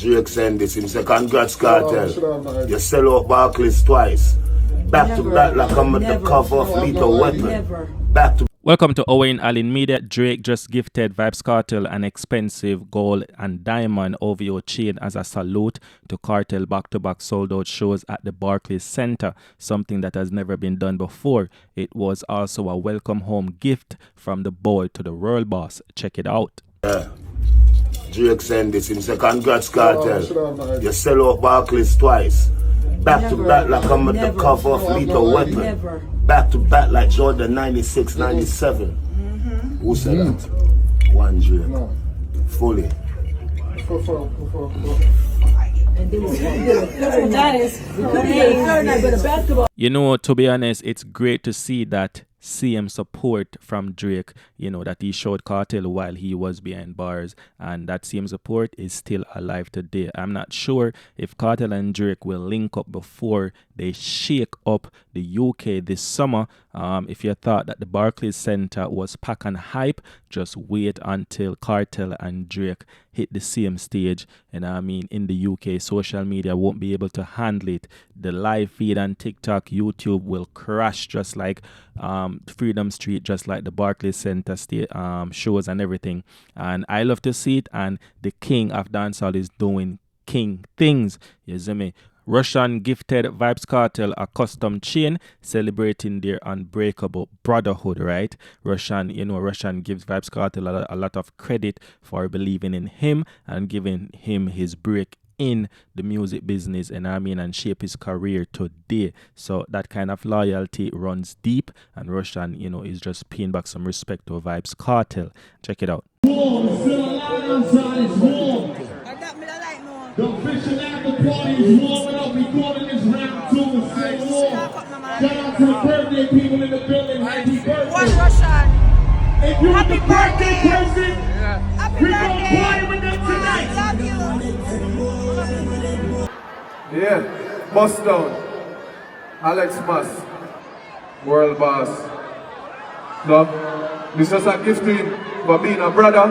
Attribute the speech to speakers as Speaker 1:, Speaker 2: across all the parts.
Speaker 1: Drake send this, him say, congrats Kartel. You sell out Barclays twice. Back to back like I'm at the cover of Lethal Weapon. Back to
Speaker 2: Welcome to Owen Allen Media. Drake just gifted Vybz Kartel an expensive gold and diamond OVO chain as a salute to Kartel back-to-back sold-out shows at the Barclays Center, something that has never been done before. It was also a welcome home gift from the boy to the world boss. Check it out.
Speaker 1: Drake send this, him say, congrats Kartel. You sell out Barclays twice. Back to back like I'm at the cover of Lethal Weapon. Back to back like Jordan 96, 97. Who said that? One Drake. Fully.
Speaker 2: You know, to be honest, it's great to see that CM support from Drake, you know, that he showed Kartel while he was behind bars, and that CM support is still alive today. I'm not sure if Kartel and Drake will link up before they shake up the UK this summer. If you thought that the Barclays Center was pack and hype, just wait until Kartel and Drake hit the same stage. And I mean, in the UK, social media won't be able to handle it. The live feed on TikTok, YouTube will crash just like Freedom Street, just like the Barclays Center shows and everything. And I love to see it, and the king of dancehall is doing king things. You see me? Russian gifted Vybz Kartel a custom chain celebrating their unbreakable brotherhood, right? Russian gives Vybz Kartel a lot of credit for believing in him and giving him his break in the music business, and I mean, and shape his career today. So that kind of loyalty runs deep, and Russian, you know, is just paying back some respect to Vybz Kartel. Check it out.
Speaker 3: The official after party is warming up. We calling this round 2 and still warm. Shout out to the birthday people in the building. Happy birthday.
Speaker 4: One Russian.
Speaker 3: If you're the birthday person,
Speaker 4: Happy
Speaker 3: we're going to party with them tonight.
Speaker 4: Love you.
Speaker 5: Yeah, Bust Down, Alex Mas, World Boss. So, this is a gift to him for being a brother,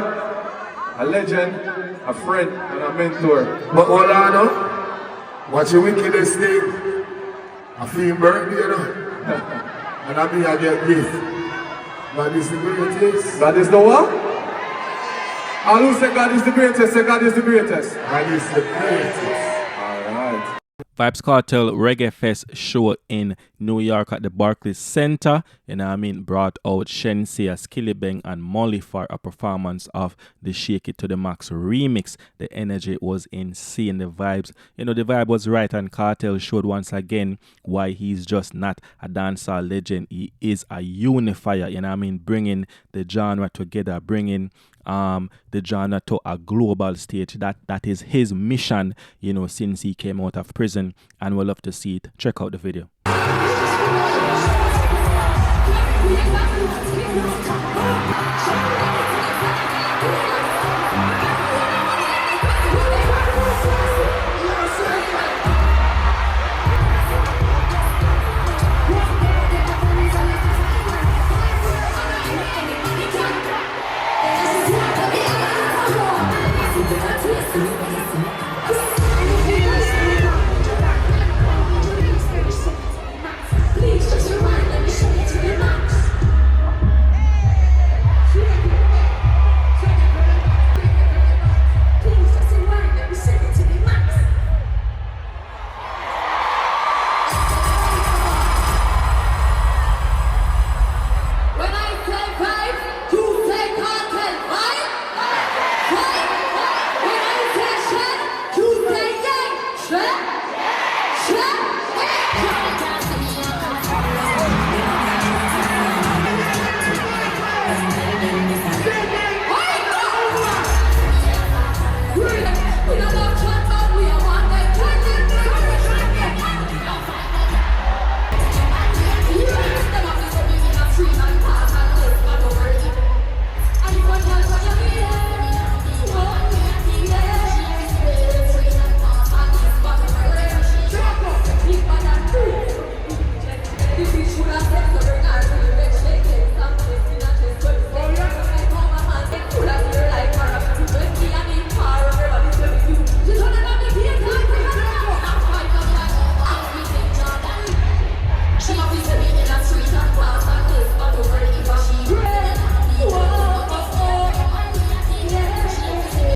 Speaker 5: a legend, a friend, and a mentor.
Speaker 1: But hold on now. Watch your wickedest thing. I feel birthday, you know. And I mean I get gift. God is the greatest.
Speaker 5: God is the what? All who say God is the greatest, say God is the greatest.
Speaker 1: God is the greatest.
Speaker 5: Alright.
Speaker 2: Vybz Kartel Reggae Fest show in New York at the Barclays Center, and I mean, brought out Shenseea, Skillibeng, and Moliy for a performance of the Shake It to the Max remix. The energy was insane. The vibes, you know, the vibe was right, and Kartel showed once again why he's just not a dancehall legend. He is a unifier, you know what I mean, bringing the genre together, bringing the genre to a global stage. That is his mission, you know, since he came out of prison, and we'll love to see it. Check out the video.